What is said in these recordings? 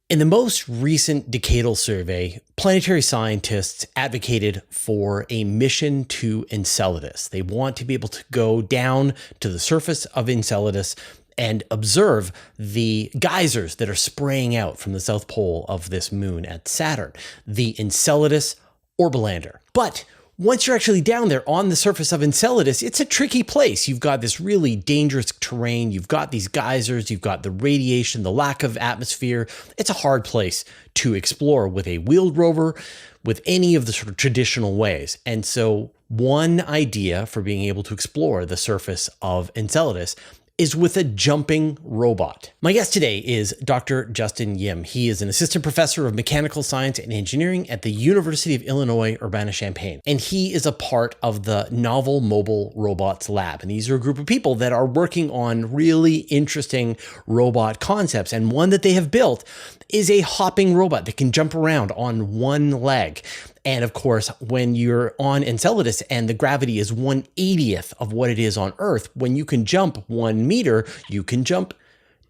In the most recent decadal survey, planetary scientists advocated for a mission to Enceladus. They want to be able to go down to the surface of Enceladus and observe the geysers that are spraying out from the south pole of this moon at Saturn, the Enceladus Orbolander. But once you're actually down there on the surface of Enceladus, it's a tricky place. You've got this really dangerous terrain. You've got these geysers. You've got the radiation, the lack of atmosphere. It's a hard place to explore with a wheeled rover, with any of the sort of traditional ways. And so one idea for being able to explore the surface of Enceladus is with a jumping robot. My guest today is Dr. Justin Yim. He is an assistant professor of mechanical science and engineering at the University of Illinois, Urbana-Champaign. And he is a part of the Novel Mobile Robots Lab. And these are a group of people that are working on really interesting robot concepts. And one that they have built is a hopping robot that can jump around on one leg. And of course, when you're on Enceladus and the gravity is 1/80th of what it is on Earth, when you can jump 1 meter, you can jump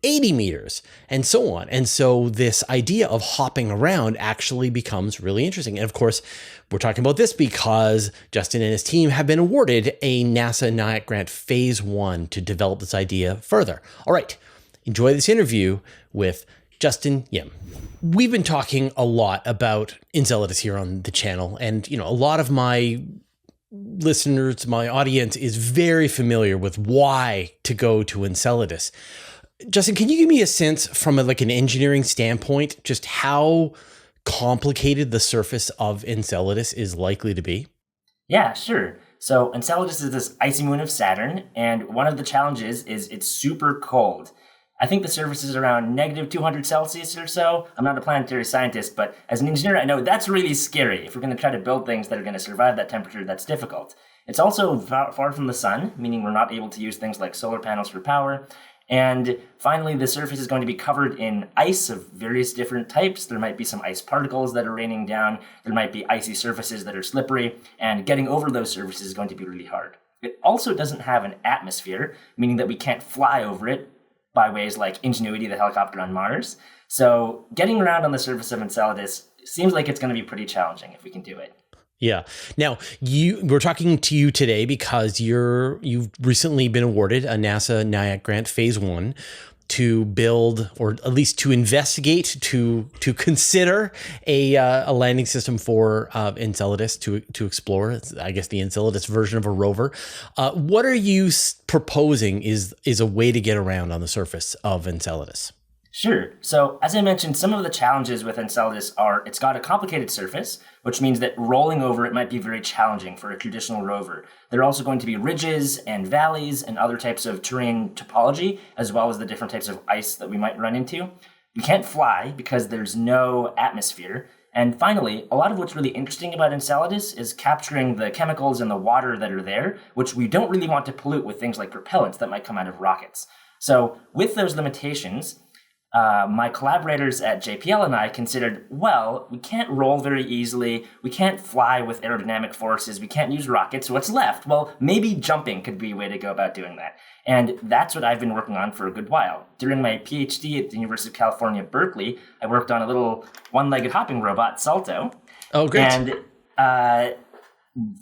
80 meters and so on. And so this idea of hopping around actually becomes really interesting. And of course, we're talking about this because Justin and his team have been awarded a NASA NIAC grant phase 1 to develop this idea further. All right, enjoy this interview with Justin Yim. We've been talking a lot about Enceladus here on the channel, and a lot of my listeners, my audience is very familiar with why to go to Enceladus. Justin, can you give me a sense from an engineering standpoint, just how complicated the surface of Enceladus is likely to be? Yeah, sure. So Enceladus is this icy moon of Saturn, and one of the challenges is it's super cold. I think the surface is around negative 200 Celsius or so. I'm not a planetary scientist, but as an engineer, I know that's really scary. If we're going to try to build things that are going to survive that temperature, that's difficult. It's also far from the sun, meaning we're not able to use things like solar panels for power. And finally, the surface is going to be covered in ice of various different types. There might be some ice particles that are raining down. There might be icy surfaces that are slippery, and getting over those surfaces is going to be really hard. It also doesn't have an atmosphere, meaning that we can't fly over it by ways like Ingenuity, the helicopter on Mars. So getting around on the surface of Enceladus seems like it's going to be pretty challenging if we can do it. Yeah. Now, we're talking to you today because you've recently been awarded a NASA NIAC grant phase 1 to build, or at least to investigate, to consider a landing system for Enceladus to explore. I guess the Enceladus version of a rover. What are you proposing is a way to get around on the surface of Enceladus? Sure. So as I mentioned, some of the challenges with Enceladus are it's got a complicated surface, which means that rolling over it might be very challenging for a traditional rover. There are also going to be ridges and valleys and other types of terrain topology, as well as the different types of ice that we might run into. We can't fly because there's no atmosphere. And finally, a lot of what's really interesting about Enceladus is capturing the chemicals in the water that are there, which we don't really want to pollute with things like propellants that might come out of rockets. So with those limitations, my collaborators at JPL and I considered, well, we can't roll very easily, we can't fly with aerodynamic forces, we can't use rockets, so what's left? Well, maybe jumping could be a way to go about doing that. And that's what I've been working on for a good while. During my PhD at the University of California, Berkeley, I worked on a little one-legged hopping robot, SALTO. Oh, great. And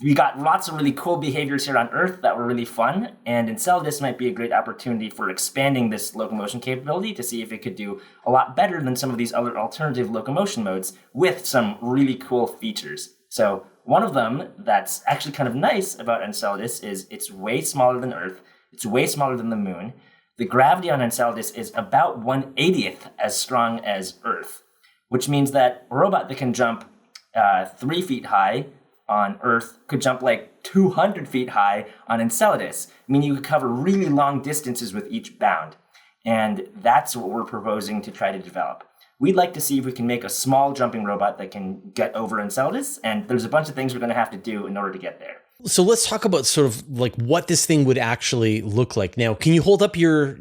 we got lots of really cool behaviors here on Earth that were really fun, and Enceladus might be a great opportunity for expanding this locomotion capability to see if it could do a lot better than some of these other alternative locomotion modes with some really cool features. So one of them that's actually kind of nice about Enceladus is it's way smaller than Earth, it's way smaller than the Moon. The gravity on Enceladus is about 1/80th as strong as Earth, which means that a robot that can jump 3 feet high on Earth could jump like 200 feet high on Enceladus, meaning you could cover really long distances with each bound. And that's what we're proposing to try to develop. We'd like to see if we can make a small jumping robot that can get over Enceladus, and there's a bunch of things we're going to have to do in order to get there. So let's talk about sort of like what this thing would actually look like. Now, can you hold up your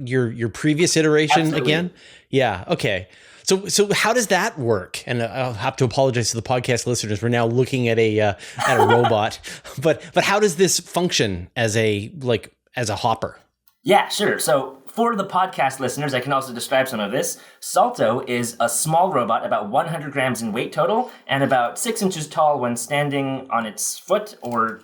previous iteration Absolutely. again? Yeah. Okay. So how does that work? And I'll have to apologize to the podcast listeners. We're now looking at a robot, but how does this function as a hopper? Yeah, sure. So for the podcast listeners, I can also describe some of this. SALTO is a small robot, about 100 grams in weight total, and about 6 inches tall when standing on its foot, or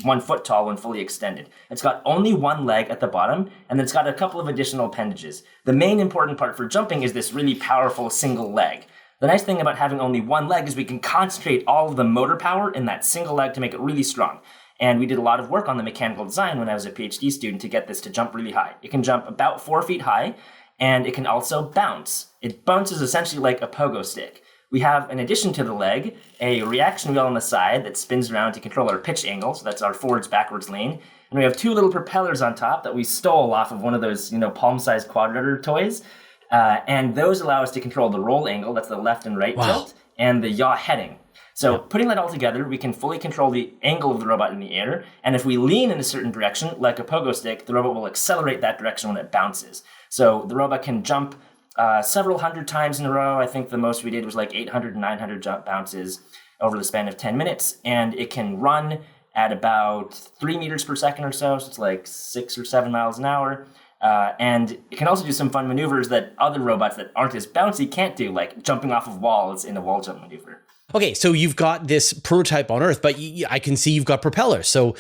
1 foot tall when fully extended. It's got only one leg at the bottom, and it's got a couple of additional appendages. The main important part for jumping is this really powerful single leg. The nice thing about having only one leg is we can concentrate all of the motor power in that single leg to make it really strong. And we did a lot of work on the mechanical design when I was a PhD student to get this to jump really high. It can jump about 4 feet high, and it can also bounce. It bounces essentially like a pogo stick. We have, in addition to the leg, a reaction wheel on the side that spins around to control our pitch angle, so that's our forwards-backwards lane. And we have 2 little propellers on top that we stole off of one of those, palm-sized quadrilateral toys. And those allow us to control the roll angle, that's the left and right tilt, and the yaw heading. So putting that all together, we can fully control the angle of the robot in the air. And if we lean in a certain direction, like a pogo stick, the robot will accelerate that direction when it bounces. So the robot can jump several hundred times in a row. I think the most we did was like 800 and 900 jump bounces over the span of 10 minutes. And it can run at about 3 meters per second or so. So it's like 6 or 7 miles an hour. And it can also do some fun maneuvers that other robots that aren't as bouncy can't do, like jumping off of walls in a wall jump maneuver. Okay, so you've got this prototype on Earth, but I can see you've got propellers. So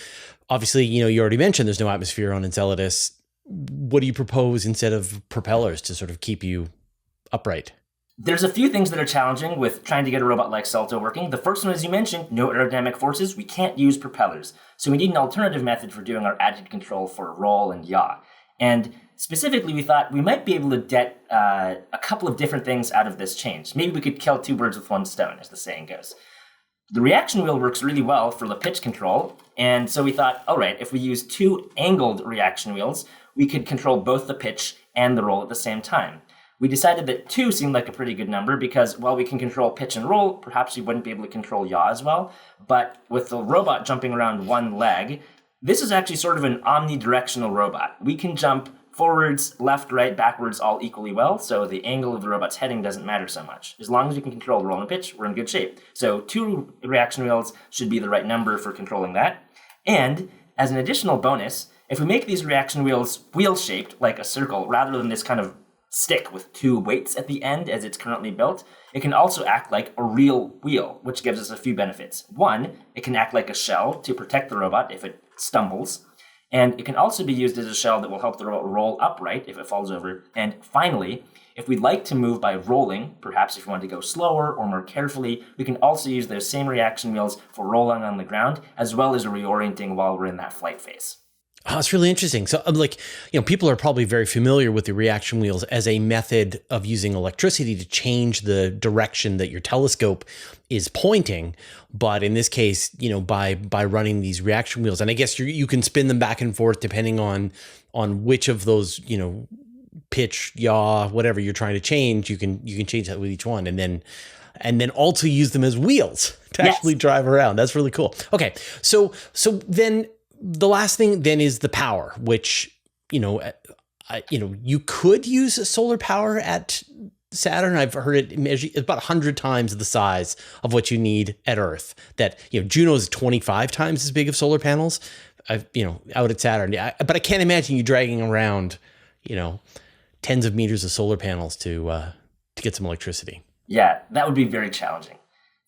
obviously, you already mentioned there's no atmosphere on Enceladus. What do you propose instead of propellers to sort of keep you upright? There's a few things that are challenging with trying to get a robot like SALTO working. The first one, as you mentioned, no aerodynamic forces. We can't use propellers. So we need an alternative method for doing our attitude control for roll and yaw. And specifically, we thought we might be able to get a couple of different things out of this change. Maybe we could kill 2 birds with 1 stone, as the saying goes. The reaction wheel works really well for the pitch control. And so we thought, all right, if we use 2 angled reaction wheels, we could control both the pitch and the roll at the same time. We decided that 2 seemed like a pretty good number because while we can control pitch and roll, perhaps we wouldn't be able to control yaw as well. But with the robot jumping around one leg, this is actually sort of an omnidirectional robot. We can jump forwards, left, right, backwards, all equally well, so the angle of the robot's heading doesn't matter so much. As long as we can control the roll and pitch, we're in good shape. So 2 reaction wheels should be the right number for controlling that. And as an additional bonus, if we make these reaction wheels wheel-shaped, like a circle, rather than this kind of stick with 2 weights at the end as it's currently built, it can also act like a real wheel, which gives us a few benefits. 1, it can act like a shell to protect the robot if it stumbles. And it can also be used as a shell that will help the robot roll upright if it falls over. And finally, if we'd like to move by rolling, perhaps if we want to go slower or more carefully, we can also use those same reaction wheels for rolling on the ground, as well as reorienting while we're in that flight phase. Oh, it's really interesting. So people are probably very familiar with the reaction wheels as a method of using electricity to change the direction that your telescope is pointing. But in this case, by running these reaction wheels, and I guess you can spin them back and forth depending on which of those, pitch, yaw, whatever you're trying to change, you can change that with each one. And then also use them as wheels to actually drive around. That's really cool. Okay. So then the last thing then is the power, which, you could use solar power at Saturn. I've heard it measure about 100 times the size of what you need at Earth. That, Juno is 25 times as big of solar panels, out at Saturn. But I can't imagine you dragging around, tens of meters of solar panels to get some electricity. Yeah, that would be very challenging.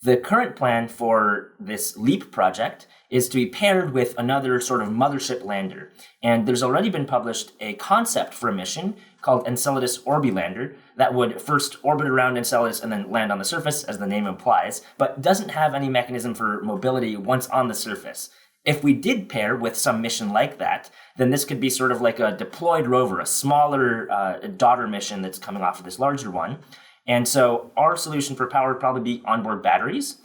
The current plan for this LEAP project is to be paired with another sort of mothership lander. And there's already been published a concept for a mission called Enceladus Orbilander that would first orbit around Enceladus and then land on the surface, as the name implies, but doesn't have any mechanism for mobility once on the surface. If we did pair with some mission like that, then this could be sort of like a deployed rover, a smaller daughter mission that's coming off of this larger one. And so our solution for power would probably be onboard batteries.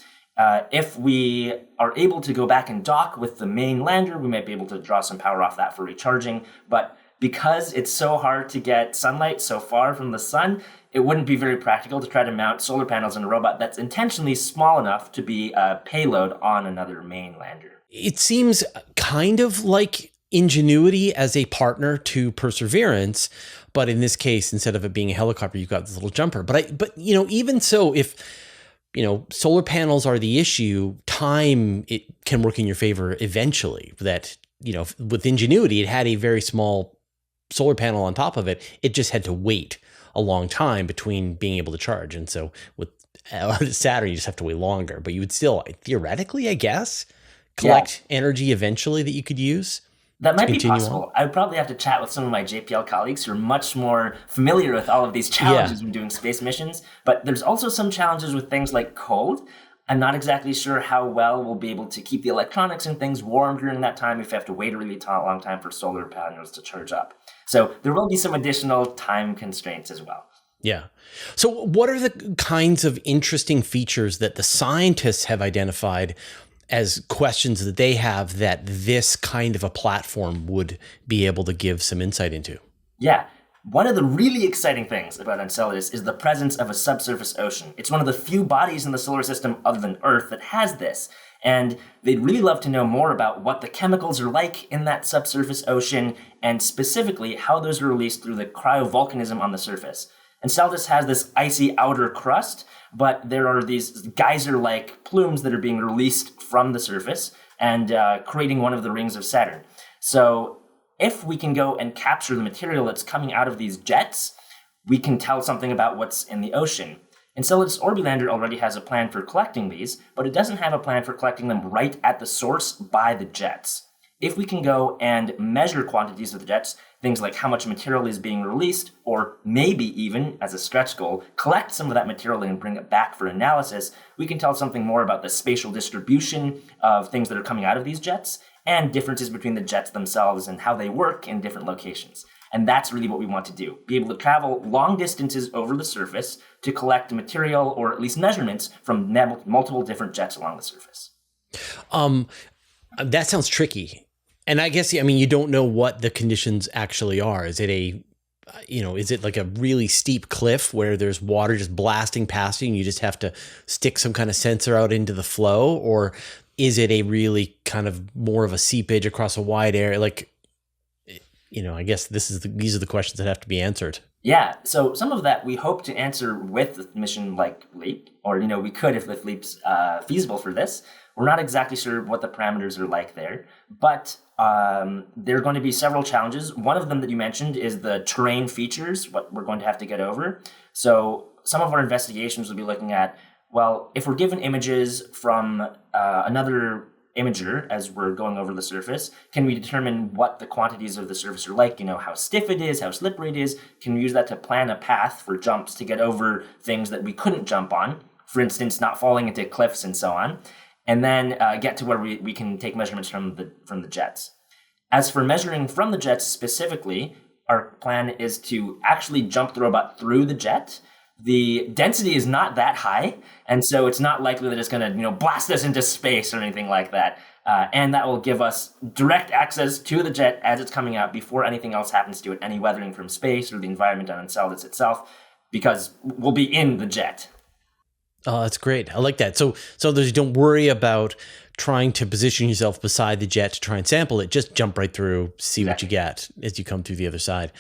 If we are able to go back and dock with the main lander, we might be able to draw some power off that for recharging. But because it's so hard to get sunlight so far from the sun, it wouldn't be very practical to try to mount solar panels on a robot that's intentionally small enough to be a payload on another main lander. It seems kind of like Ingenuity as a partner to Perseverance, but in this case, instead of it being a helicopter, you've got this little jumper. But even so, if solar panels are the issue, time, it can work in your favor eventually. That with Ingenuity, it had a very small solar panel on top of it, it just had to wait a long time between being able to charge. And so with Saturn, you just have to wait longer, but you would still theoretically, I guess, collect energy eventually that you could use. That might be possible. I would probably have to chat with some of my JPL colleagues who are much more familiar with all of these challenges when doing space missions. But there's also some challenges with things like cold. I'm not exactly sure how well we'll be able to keep the electronics and things warm during that time if we have to wait a really long time for solar panels to charge up. So there will be some additional time constraints as well. Yeah. So what are the kinds of interesting features that the scientists have identified as questions that they have that this kind of a platform would be able to give some insight into? Yeah. One of the really exciting things about Enceladus is the presence of a subsurface ocean. It's one of the few bodies in the solar system other than Earth that has this. And they'd really love to know more about what the chemicals are like in that subsurface ocean, and specifically how those are released through the cryovolcanism on the surface. Enceladus has this icy outer crust, but there are these geyser-like plumes that are being released from the surface and creating one of the rings of Saturn. So if we can go and capture the material that's coming out of these jets, we can tell something about what's in the ocean. Enceladus Orbilander already has a plan for collecting these, but it doesn't have a plan for collecting them right at the source by the jets. If we can go and measure quantities of the jets, things like how much material is being released, or maybe even, as a stretch goal, collect some of that material and bring it back for analysis, we can tell something more about the spatial distribution of things that are coming out of these jets, and differences between the jets themselves and how they work in different locations. And that's really what we want to do. Be able to travel long distances over the surface to collect material, or at least measurements, from multiple different jets along the surface. That sounds tricky. And I guess, I mean, you don't know what the conditions actually are. Is it is it like a really steep cliff where there's water just blasting past you and you just have to stick some kind of sensor out into the flow? Or is it a really kind of more of a seepage across a wide area? Like, I guess these are the questions that have to be answered. Yeah, so some of that we hope to answer with a mission like LEAP, or, we could if LEAP's feasible for this. We're not exactly sure what the parameters are like there, but there are going to be several challenges. One of them that you mentioned is the terrain features, what we're going to have to get over. So some of our investigations will be looking at, well, if we're given images from another imager as we're going over the surface, can we determine what the quantities of the surface are like? How stiff it is, how slippery it is. Can we use that to plan a path for jumps to get over things that we couldn't jump on? For instance, not falling into cliffs and so on. And then get to where we can take measurements from the jets. As for measuring from the jets specifically, our plan is to actually jump the robot through the jet. The density is not that high, and so it's not likely that it's going to blast us into space or anything like that. And that will give us direct access to the jet as it's coming out before anything else happens to it, any weathering from space or the environment on Enceladus itself, because we'll be in the jet. Oh, that's great. I like that. So you don't worry about trying to position yourself beside the jet to try and sample it. Just jump right through, see what you get as you come through the other side.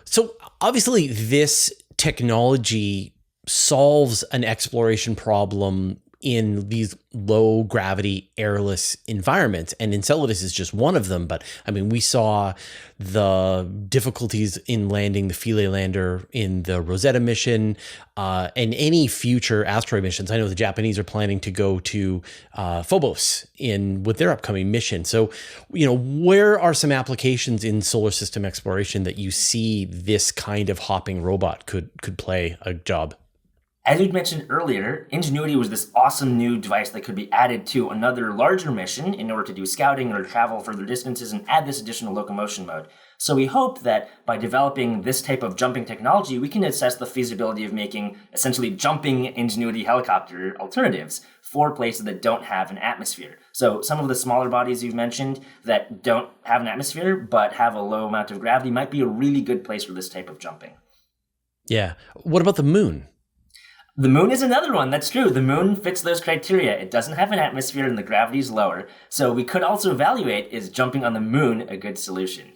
So obviously this technology solves an exploration problem in these low gravity airless environments, and Enceladus is just one of them. But I mean, we saw the difficulties in landing the Philae lander in the Rosetta mission, and any future asteroid missions. I know the Japanese are planning to go to Phobos with their upcoming mission. So, where are some applications in solar system exploration that you see this kind of hopping robot could play a job? As we mentioned earlier, Ingenuity was this awesome new device that could be added to another larger mission in order to do scouting or travel further distances and add this additional locomotion mode. So we hope that by developing this type of jumping technology, we can assess the feasibility of making essentially jumping Ingenuity helicopter alternatives for places that don't have an atmosphere. So some of the smaller bodies you've mentioned that don't have an atmosphere but have a low amount of gravity might be a really good place for this type of jumping. Yeah. What about the moon? The moon is another one. That's true. The moon fits those criteria. It doesn't have an atmosphere and the gravity is lower. So we could also evaluate, is jumping on the moon a good solution?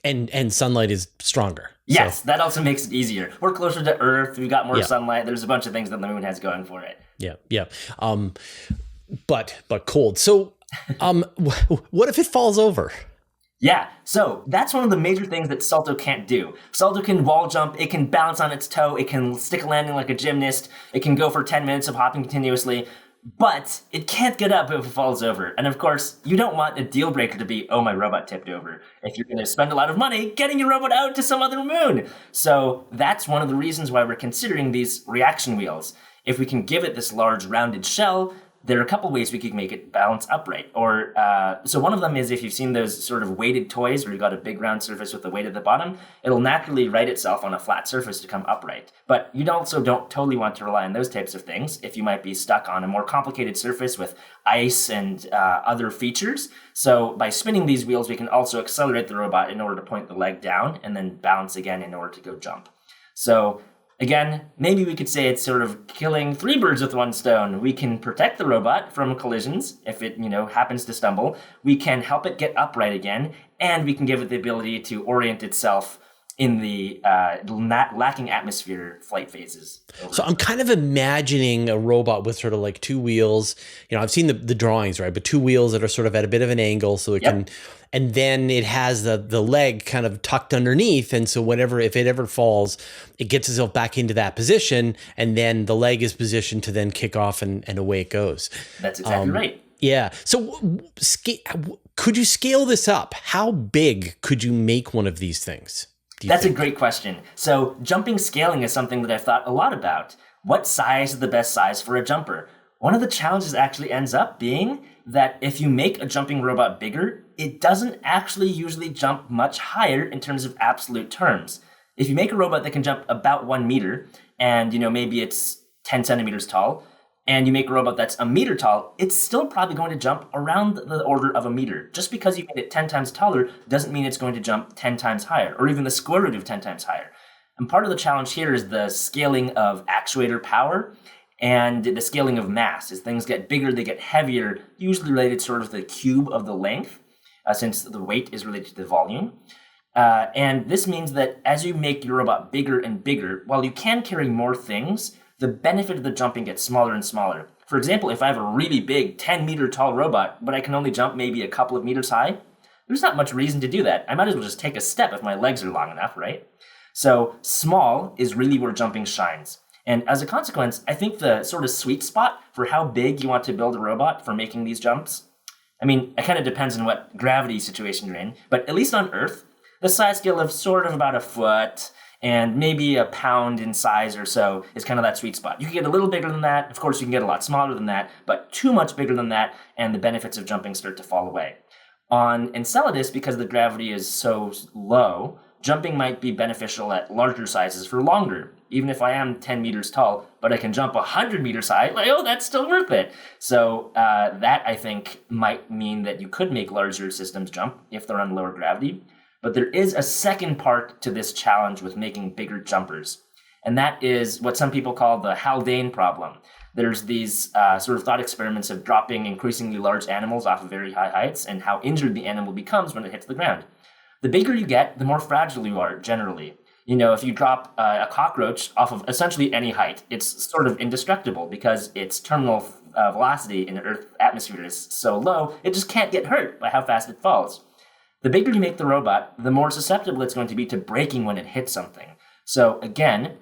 And sunlight is stronger. Yes, so that also makes it easier. We're closer to Earth. We've got more sunlight. There's a bunch of things that the moon has going for it. Yeah. But cold. So what if it falls over? Yeah, so that's one of the major things that Salto can't do. Salto can wall jump, it can balance on its toe, it can stick a landing like a gymnast, it can go for 10 minutes of hopping continuously, but it can't get up if it falls over. And of course, you don't want a deal breaker to be, oh, my robot tipped over, if you're going to spend a lot of money getting your robot out to some other moon. So that's one of the reasons why we're considering these reaction wheels. If we can give it this large rounded shell, there are a couple ways we could make it balance upright. Or so one of them is if you've seen those sort of weighted toys where you've got a big round surface with the weight at the bottom, it'll naturally right itself on a flat surface to come upright. But you also don't totally want to rely on those types of things if you might be stuck on a more complicated surface with ice and other features. So by spinning these wheels, we can also accelerate the robot in order to point the leg down and then balance again in order to go jump. So again, maybe we could say it's sort of killing three birds with one stone. We can protect the robot from collisions if it, happens to stumble. We can help it get upright again, and we can give it the ability to orient itself in the lacking atmosphere flight phases. So I'm kind of imagining a robot with sort of like two wheels. I've seen the drawings, right? But two wheels that are sort of at a bit of an angle so it can, and then it has the leg kind of tucked underneath. And so if it ever falls, it gets itself back into that position. And then the leg is positioned to then kick off and away it goes. That's exactly right. Yeah. So could you scale this up? How big could you make one of these things? That's a great question. So jumping scaling is something that I've thought a lot about. What size is the best size for a jumper? One of the challenges actually ends up being that if you make a jumping robot bigger, it doesn't actually usually jump much higher in terms of absolute terms. If you make a robot that can jump about 1 meter and, maybe it's 10 centimeters tall, and you make a robot that's a meter tall, it's still probably going to jump around the order of a meter. Just because you made it 10 times taller doesn't mean it's going to jump 10 times higher, or even the square root of 10 times higher. And part of the challenge here is the scaling of actuator power and the scaling of mass. As things get bigger, they get heavier, usually related sort of to the cube of the length, since the weight is related to the volume. And this means that as you make your robot bigger and bigger, while you can carry more things, the benefit of the jumping gets smaller and smaller. For example, if I have a really big 10-meter tall robot, but I can only jump maybe a couple of meters high, there's not much reason to do that. I might as well just take a step if my legs are long enough, right? So small is really where jumping shines. And as a consequence, I think the sort of sweet spot for how big you want to build a robot for making these jumps, it kind of depends on what gravity situation you're in, but at least on Earth, the size scale of sort of about a foot and maybe a pound in size or so is kind of that sweet spot. You can get a little bigger than that. Of course, you can get a lot smaller than that, but too much bigger than that, and the benefits of jumping start to fall away. On Enceladus, because the gravity is so low, jumping might be beneficial at larger sizes for longer. Even if I am 10 meters tall, but I can jump 100 meters high, that's still worth it. So that, I think, might mean that you could make larger systems jump if they're on lower gravity. But there is a second part to this challenge with making bigger jumpers. And that is what some people call the Haldane problem. There's these sort of thought experiments of dropping increasingly large animals off of very high heights and how injured the animal becomes when it hits the ground. The bigger you get, the more fragile you are, generally. If you drop a cockroach off of essentially any height, it's sort of indestructible because its terminal velocity in the Earth's atmosphere is so low, it just can't get hurt by how fast it falls. The bigger you make the robot, the more susceptible it's going to be to breaking when it hits something. So again,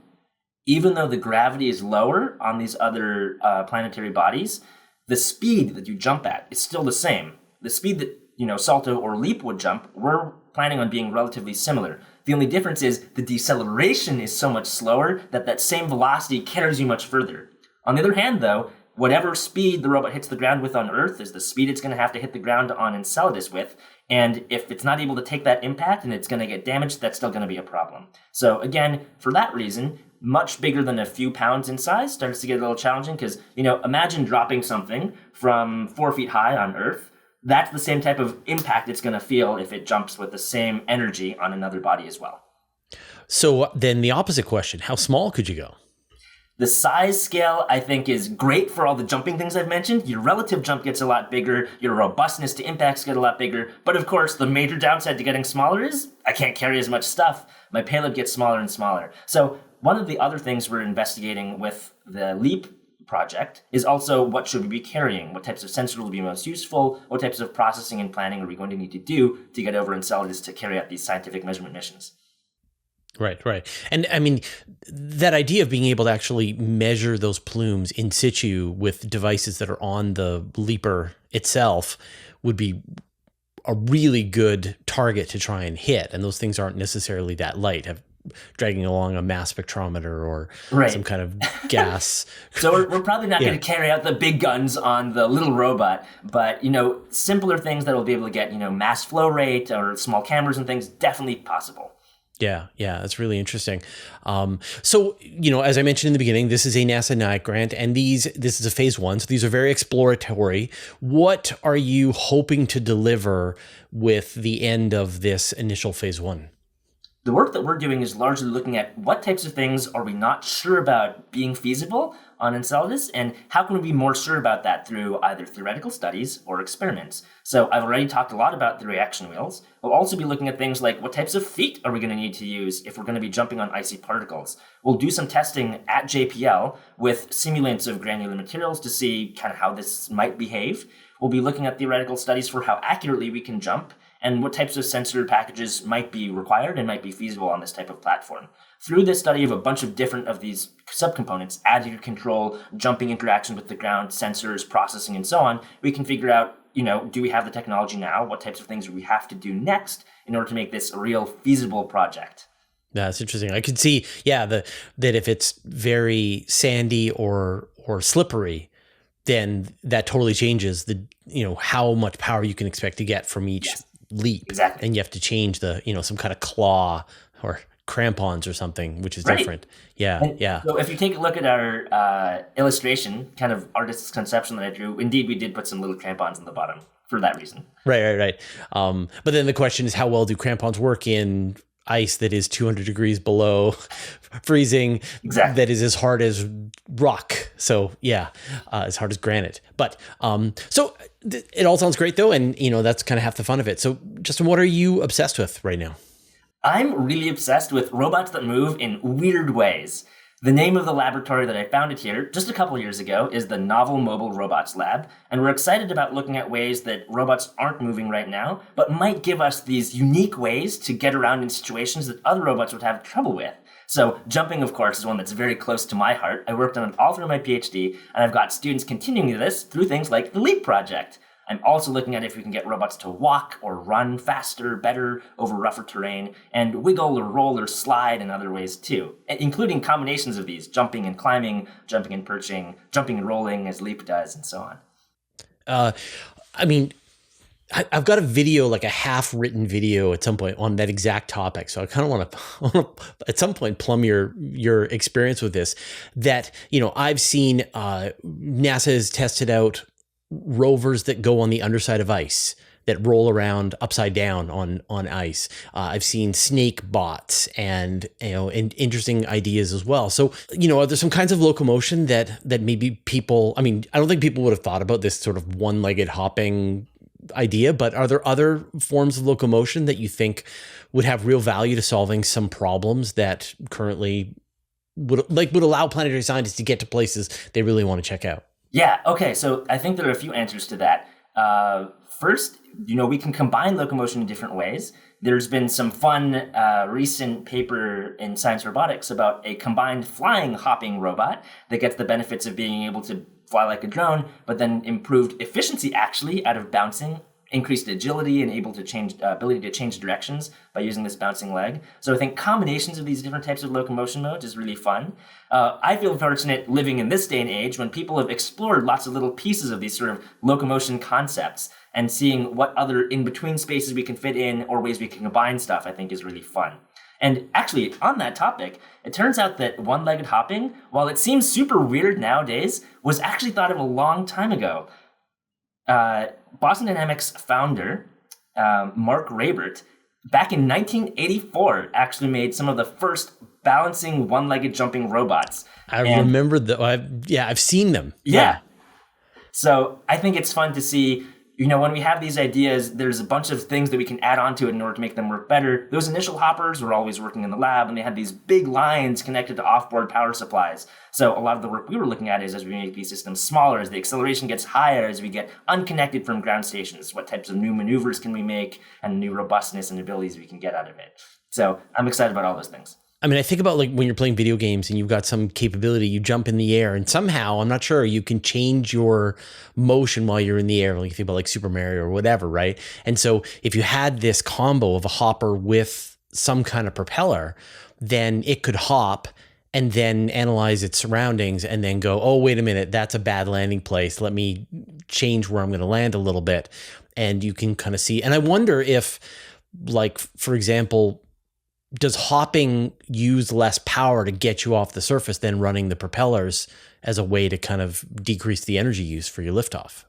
even though the gravity is lower on these other planetary bodies, the speed that you jump at is still the same. The speed that Salto or Leap would jump, we're planning on being relatively similar. The only difference is the deceleration is so much slower that same velocity carries you much further. On the other hand, though, whatever speed the robot hits the ground with on Earth is the speed it's going to have to hit the ground on Enceladus with. And if it's not able to take that impact and it's going to get damaged, that's still going to be a problem. So again, for that reason, much bigger than a few pounds in size starts to get a little challenging because, imagine dropping something from 4 feet high on Earth. That's the same type of impact it's going to feel if it jumps with the same energy on another body as well. So then the opposite question, how small could you go? The size scale, I think, is great for all the jumping things I've mentioned. Your relative jump gets a lot bigger. Your robustness to impacts get a lot bigger. But of course, the major downside to getting smaller is I can't carry as much stuff. My payload gets smaller and smaller. So one of the other things we're investigating with the Leap project is also what should we be carrying? What types of sensors will be most useful? What types of processing and planning are we going to need to do to get over Enceladus to carry out these scientific measurement missions? Right, right. And I mean, that idea of being able to actually measure those plumes in situ with devices that are on the leaper itself would be a really good target to try and hit. And those things aren't necessarily that light, dragging along a mass spectrometer or some kind of gas. So we're probably not going to carry out the big guns on the little robot, but, simpler things that will be able to get, mass flow rate or small cameras and things, definitely possible. Yeah, that's really interesting. So, as I mentioned in the beginning, this is a NASA NIAC grant, and this is a phase 1, so these are very exploratory. What are you hoping to deliver with the end of this initial phase 1? The work that we're doing is largely looking at what types of things are we not sure about being feasible on Enceladus, and how can we be more sure about that through either theoretical studies or experiments. So I've already talked a lot about the reaction wheels. We'll also be looking at things like what types of feet are we going to need to use if we're going to be jumping on icy particles. We'll do some testing at JPL with simulants of granular materials to see kind of how this might behave. We'll be looking at theoretical studies for how accurately we can jump and what types of sensor packages might be required and might be feasible on this type of platform. Through this study of a bunch of different of these subcomponents, attitude control, jumping interaction with the ground, sensors, processing, and so on, we can figure out, do we have the technology now? What types of things do we have to do next in order to make this a real feasible project? That's interesting. I could see, that if it's very sandy or slippery, then that totally changes the, how much power you can expect to get from each leap. Exactly. And you have to change the, some kind of claw or crampons or something, which is different. Yeah. So if you take a look at our illustration, kind of artist's conception that I drew, indeed, we did put some little crampons in the bottom for that reason. Right. But then the question is, how well do crampons work in ice that is 200 degrees below freezing? Exactly. That is as hard as rock. So as hard as granite. But it all sounds great though, and that's kind of half the fun of it. So Justin, what are you obsessed with right now? I'm really obsessed with robots that move in weird ways. The name of the laboratory that I founded here just a couple years ago is the Novel Mobile Robots Lab, and we're excited about looking at ways that robots aren't moving right now, but might give us these unique ways to get around in situations that other robots would have trouble with. So jumping, of course, is one that's very close to my heart. I worked on it all through my PhD, and I've got students continuing this through things like the LEAP project. I'm also looking at if we can get robots to walk or run faster, better over rougher terrain, and wiggle or roll or slide in other ways too, including combinations of these, jumping and climbing, jumping and perching, jumping and rolling as LEAP does, and so on. I've got a video, like a half-written video at some point on that exact topic. So I kind of want to at some point plumb your experience with this. That, I've seen NASA has tested out rovers that go on the underside of ice, that roll around upside down on ice. I've seen snake bots and interesting ideas as well. So, are there some kinds of locomotion that maybe people, I don't think people would have thought about this sort of one-legged hopping idea, but are there other forms of locomotion that you think would have real value to solving some problems that currently would allow planetary scientists to get to places they really want to check out? Yeah, okay, so I think there are a few answers to that. First, we can combine locomotion in different ways. There's been some fun recent paper in Science Robotics about a combined flying hopping robot that gets the benefits of being able to fly like a drone, but then improved efficiency actually out of bouncing, increased agility and ability to change directions by using this bouncing leg. So I think combinations of these different types of locomotion modes is really fun. I feel fortunate living in this day and age when people have explored lots of little pieces of these sort of locomotion concepts, and seeing what other in-between spaces we can fit in or ways we can combine stuff, I think is really fun. And actually, on that topic, it turns out that one-legged hopping, while it seems super weird nowadays, was actually thought of a long time ago. Boston Dynamics founder, Mark Rabert, back in 1984, actually made some of the first balancing one-legged jumping robots. Remember that. I've seen them. Yeah. So I think it's fun to see when we have these ideas, there's a bunch of things that we can add on to it in order to make them work better. Those initial hoppers were always working in the lab, and they had these big lines connected to off-board power supplies. So a lot of the work we were looking at is as we make these systems smaller, as the acceleration gets higher, as we get unconnected from ground stations, what types of new maneuvers can we make, and new robustness and abilities we can get out of it. So I'm excited about all those things. I mean, I think about like when you're playing video games and you've got some capability, you jump in the air and somehow, I'm not sure, you can change your motion while you're in the air. Like you think about like Super Mario or whatever, right? And so if you had this combo of a hopper with some kind of propeller, then it could hop and then analyze its surroundings and then go, oh, wait a minute, that's a bad landing place. Let me change where I'm going to land a little bit. And you can kind of see. And I wonder if, like, for example, does hopping use less power to get you off the surface than running the propellers as a way to kind of decrease the energy use for your liftoff?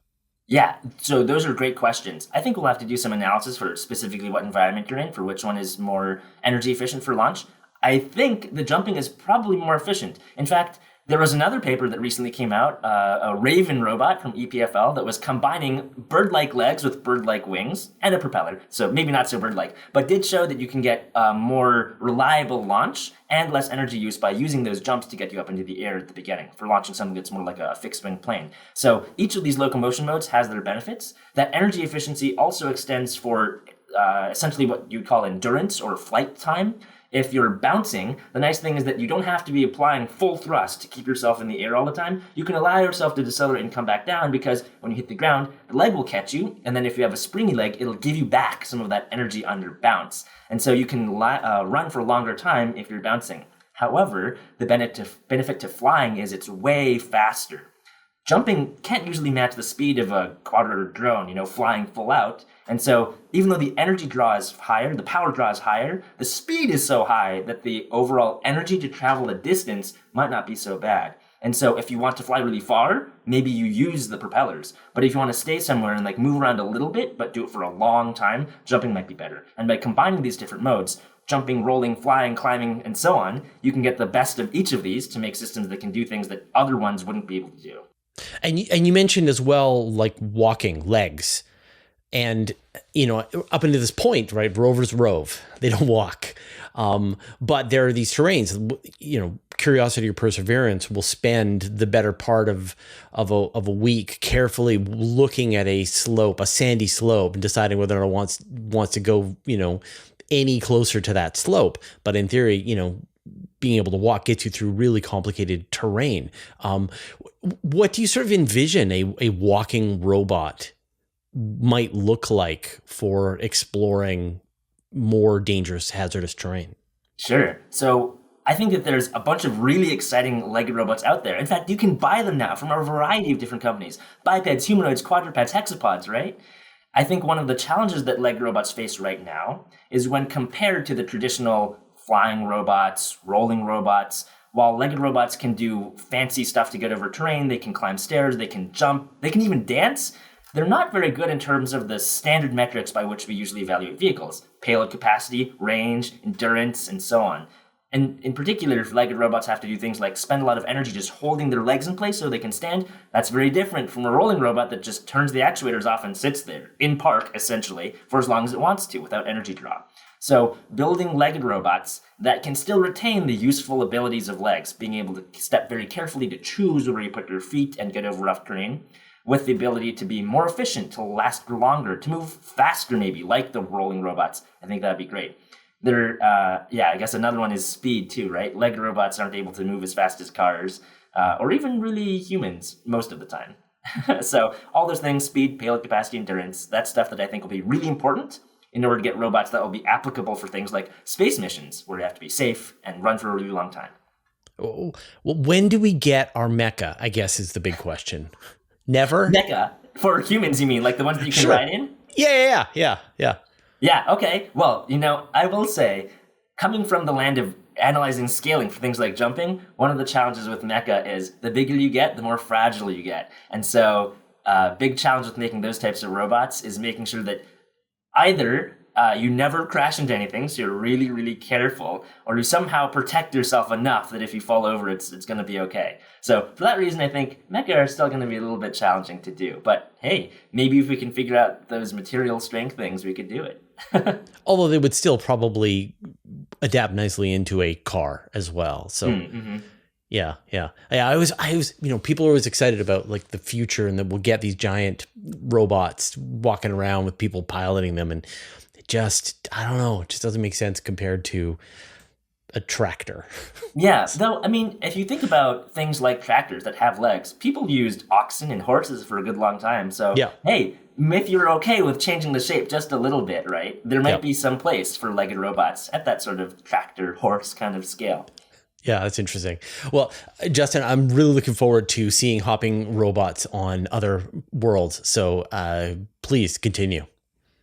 Yeah, so those are great questions. I think we'll have to do some analysis for specifically what environment you're in, for which one is more energy efficient for launch. I think the jumping is probably more efficient. In fact, there was another paper that recently came out, a Raven robot from EPFL that was combining bird-like legs with bird-like wings and a propeller. So maybe not so bird-like, but did show that you can get a more reliable launch and less energy use by using those jumps to get you up into the air at the beginning for launching something that's more like a fixed-wing plane. So each of these locomotion modes has their benefits. That energy efficiency also extends for essentially what you'd call endurance or flight time. If you're bouncing, the nice thing is that you don't have to be applying full thrust to keep yourself in the air all the time. You can allow yourself to decelerate and come back down because when you hit the ground, the leg will catch you. And then if you have a springy leg, it'll give you back some of that energy on your bounce. And so you can run for a longer time if you're bouncing. However, the benefit to flying is it's way faster. Jumping can't usually match the speed of a quadrotor drone, flying full out. And so even though the energy draw is higher, the power draw is higher, the speed is so high that the overall energy to travel a distance might not be so bad. And so if you want to fly really far, maybe you use the propellers. But if you want to stay somewhere and move around a little bit, but do it for a long time, jumping might be better. And by combining these different modes, jumping, rolling, flying, climbing, and so on, you can get the best of each of these to make systems that can do things that other ones wouldn't be able to do. And you mentioned as well, like walking, legs. And, up until this point, right, rovers rove, they don't walk. But there are these terrains, Curiosity or Perseverance will spend the better part of a week carefully looking at a slope, a sandy slope, and deciding whether or not it wants to go, any closer to that slope. But in theory, being able to walk gets you through really complicated terrain. What do you sort of envision a walking robot might look like for exploring more dangerous, hazardous terrain? Sure. So I think that there's a bunch of really exciting legged robots out there. In fact, you can buy them now from a variety of different companies. Bipeds, humanoids, quadrupeds, hexapods, right? I think one of the challenges that legged robots face right now is when compared to the traditional flying robots, rolling robots. While legged robots can do fancy stuff to get over terrain, they can climb stairs, they can jump, they can even dance, they're not very good in terms of the standard metrics by which we usually evaluate vehicles: payload capacity, range, endurance, and so on. And in particular, if legged robots have to do things like spend a lot of energy just holding their legs in place so they can stand, that's very different from a rolling robot that just turns the actuators off and sits there, in park, essentially, for as long as it wants to without energy draw. So building legged robots that can still retain the useful abilities of legs, being able to step very carefully to choose where you put your feet and get over rough terrain, with the ability to be more efficient, to last longer, to move faster maybe, like the rolling robots. I think that'd be great. I guess another one is speed too, right? Legged robots aren't able to move as fast as cars, or even really humans most of the time. So all those things, speed, payload capacity, endurance, that's stuff that I think will be really important in order to get robots that will be applicable for things like space missions, where you have to be safe and run for a really long time. Oh, well, when do we get our mecha, I guess, is the big question. Never? Mecha? For humans, you mean? Like the ones that you can Sure. ride in? Yeah. Yeah, okay. Well, I will say, coming from the land of analyzing scaling for things like jumping, one of the challenges with mecha is the bigger you get, the more fragile you get. And so big challenge with making those types of robots is making sure that either you never crash into anything, so you're really, really careful, or you somehow protect yourself enough that if you fall over, it's going to be okay. So for that reason, I think mecha are still going to be a little bit challenging to do. But hey, maybe if we can figure out those material strength things, we could do it. Although they would still probably adapt nicely into a car as well. So yeah. I was, people are always excited about like the future and that we'll get these giant robots walking around with people piloting them. And I don't know, it just doesn't make sense compared to a tractor. Yeah, though, I mean, if you think about things like tractors that have legs, people used oxen and horses for a good long time. So, hey, if you're okay with changing the shape just a little bit, right, there might be some place for legged robots at that sort of tractor horse kind of scale. Yeah, that's interesting. Well, Justin, I'm really looking forward to seeing hopping robots on other worlds. So please continue.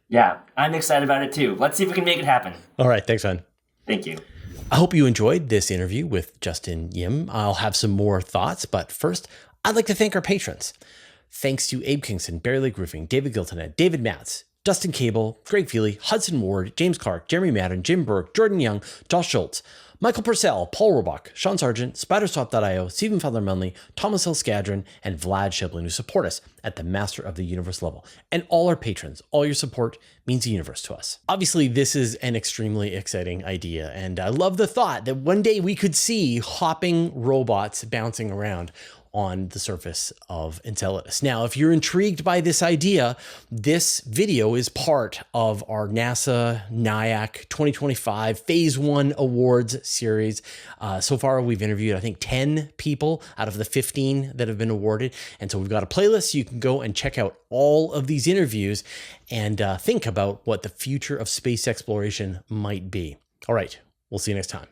Yeah, I'm excited about it too. Let's see if we can make it happen. All right. Thanks, man. Thank you. I hope you enjoyed this interview with Justin Yim. I'll have some more thoughts, but first, I'd like to thank our patrons. Thanks to Abe Kingston, Barry Lake Roofing, David Giltonet, David Matz, Dustin Cable, Greg Feely, Hudson Ward, James Clark, Jeremy Madden, Jim Burke, Jordan Young, Josh Schultz, Michael Purcell, Paul Roebuck, Sean Sargent, SpiderSwap.io, Stephen Fowler-Munley, Thomas Hill Skadron, and Vlad Shiblin, who support us at the Master of the Universe level. And all our patrons, all your support means the universe to us. Obviously, this is an extremely exciting idea, and I love the thought that one day we could see hopping robots bouncing around on the surface of Enceladus. Now, if you're intrigued by this idea, this video is part of our NASA NIAC 2025 Phase 1 Awards series. So far, we've interviewed, I think, 10 people out of the 15 that have been awarded. And so we've got a playlist. You can go and check out all of these interviews and think about what the future of space exploration might be. All right, we'll see you next time.